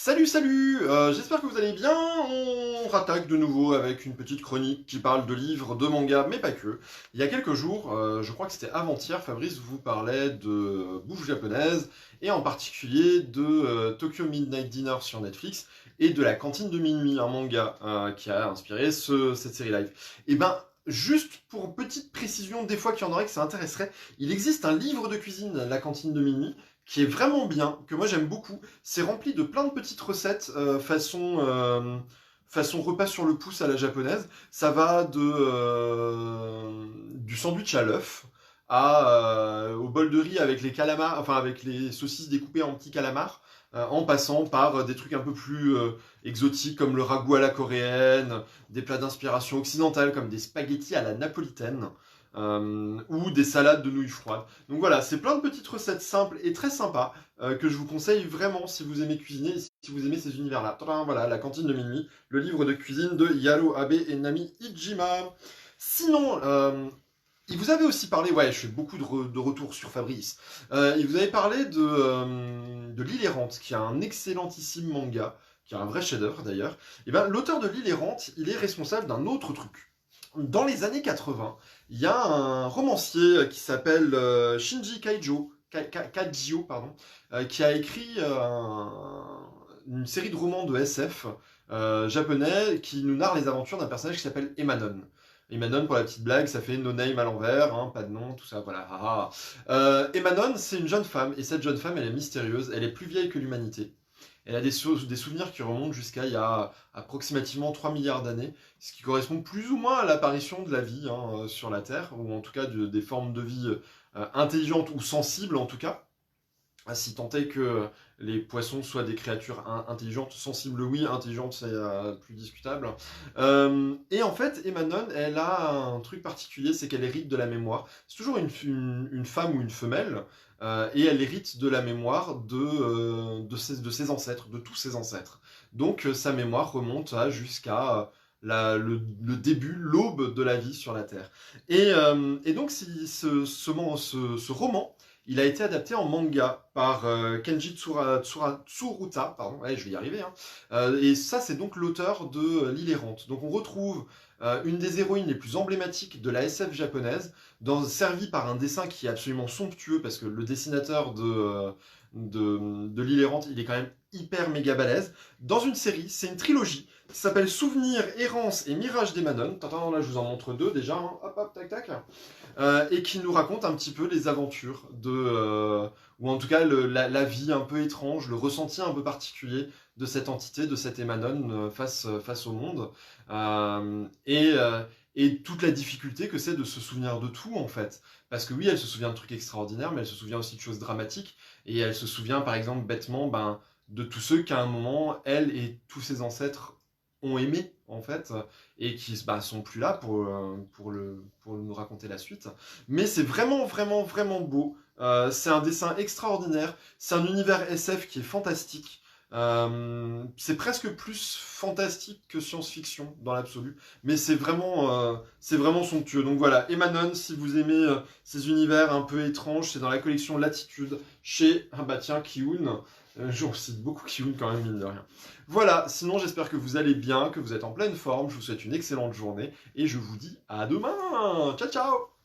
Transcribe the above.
Salut, salut, j'espère que vous allez bien. On rattaque de nouveau avec une petite chronique qui parle de livres, de mangas, mais pas que. Il y a quelques jours, je crois que c'était avant-hier, Fabrice vous parlait de bouffe japonaise, et en particulier de Tokyo Midnight Dinner sur Netflix, et de La Cantine de Minuit, un manga qui a inspiré cette série live. Et ben, juste pour petite précision, des fois qu'il y en aurait que ça intéresserait, il existe un livre de cuisine, La Cantine de Minuit, qui est vraiment bien, que moi j'aime beaucoup. C'est rempli de plein de petites recettes façon repas sur le pouce à la japonaise. Ça va du sandwich à l'œuf au bol de riz avec les calamars, enfin avec les saucisses découpées en petits calamars, en passant par des trucs un peu plus exotiques comme le ragoût à la coréenne, des plats d'inspiration occidentale comme des spaghettis à la napolitaine. Ou des salades de nouilles froides. Donc voilà, c'est plein de petites recettes simples et très sympas que je vous conseille vraiment si vous aimez cuisiner et si vous aimez ces univers-là. Tadam, voilà, La Cantine de Minuit, le livre de cuisine de Yaro Abe et Nami Ijima. Sinon, il vous avait aussi parlé, ouais, je fais beaucoup de retours sur Fabrice. Il vous avait parlé de L'Île Errante, qui est un excellentissime manga, qui est un vrai chef-d'œuvre d'ailleurs. Et ben, l'auteur de L'Île Errante, il est responsable d'un autre truc. Dans les années 80, il y a un romancier qui s'appelle Shinji Kajio, pardon, qui a écrit une série de romans de SF japonais qui nous narre les aventures d'un personnage qui s'appelle Emanon. Emanon, pour la petite blague, ça fait no name à l'envers, hein, pas de nom, tout ça, voilà. Emanon, c'est une jeune femme, et cette jeune femme, elle est mystérieuse, elle est plus vieille que l'humanité. Elle a des souvenirs qui remontent jusqu'à il y a approximativement 3 milliards d'années, ce qui correspond plus ou moins à l'apparition de la vie sur la Terre, ou en tout cas des formes de vie intelligentes ou sensibles en tout cas. Si tant est que les poissons soient des créatures intelligentes, sensibles oui, intelligentes c'est plus discutable. Et en fait, Emanon, elle a un truc particulier, c'est qu'elle hérite de la mémoire. C'est toujours une femme ou une femelle, et elle hérite de la mémoire de ses ancêtres, de tous ses ancêtres. Donc sa mémoire remonte jusqu'à le début, l'aube de la vie sur la Terre. Et donc ce roman, il a été adapté en manga par Kenji Tsuruta, pardon, ouais, je vais y arriver. Hein. Et ça, c'est donc l'auteur de L'Île Errante. Donc on retrouve une des héroïnes les plus emblématiques de la SF japonaise, servie par un dessin qui est absolument somptueux, parce que le dessinateur de L'Île Errante, il est quand même hyper méga balèze. Dans une série, c'est une trilogie, qui s'appelle Souvenir, Errance et Mirage d'Emanon. Attends, là je vous en montre deux déjà, hein. Hop hop, tac tac. Et qui nous raconte un petit peu les aventures ou en tout cas la vie un peu étrange, le ressenti un peu particulier de cette entité, de cette Emanon face au monde. Et toute la difficulté que c'est de se souvenir de tout en fait. Parce que oui, elle se souvient de trucs extraordinaires, mais elle se souvient aussi de choses dramatiques. Et elle se souvient par exemple bêtement de tous ceux qu'à un moment, elle et tous ses ancêtres ont aimé en fait, et qui sont plus là pour nous raconter la suite. Mais c'est vraiment, vraiment, vraiment beau. C'est un dessin extraordinaire. C'est un univers SF qui est fantastique. C'est presque plus fantastique que science-fiction dans l'absolu, mais c'est vraiment somptueux. Donc voilà, Emanon, si vous aimez ces univers un peu étranges, c'est dans la collection Latitude chez, ah bah tiens, Kiun. J'en cite beaucoup Kiun quand même, mine de rien. Voilà, sinon j'espère que vous allez bien, que vous êtes en pleine forme, je vous souhaite une excellente journée, et je vous dis à demain. Ciao ciao.